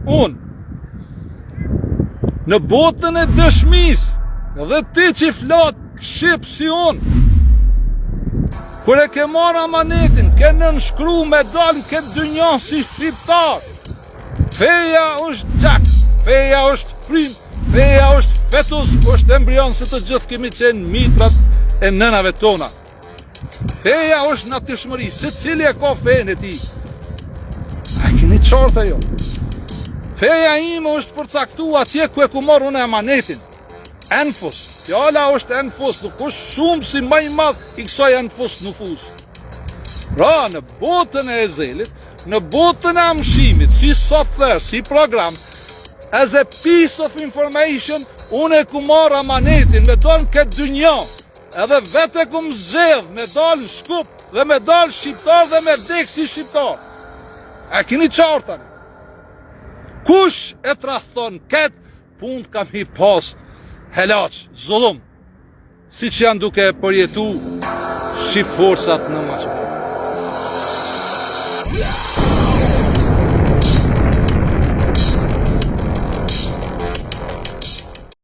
unë, në botën e dëshmis, dhe ti që flat shqip si unë, kur e ke marrë amanetin, ke nënshkru me dalë këtë dynjan si shqiptar, feja është gjak, feja është frim, feja është fetus, është embrion se të gjithë kemi qenë mitrat e nënave tona. Feja është natyrshmëri, se cili e ka fejën e ti. A keni qartë ajo? Feja ime është përcaktu atje ku e ku marrë unë amanetin. Enfus, fjala është enfus, nuk është shumë si më i madh i kësaj enfus nufus. Pra, në botën e ezelit, në botën e amshimit, si software, si program, as a piece of information, unë e ku marrë amanetin, me dalë këtë dynja, edhe vete ku më zxedh, me dalë shkup, dhe me dalë shqiptar dhe me vdek si shqiptar. A keni qartën? Kush e trahton këtë punë kam i pas helaq, zullum, si që janë duke përjetu shqip forsat në Maqedoni.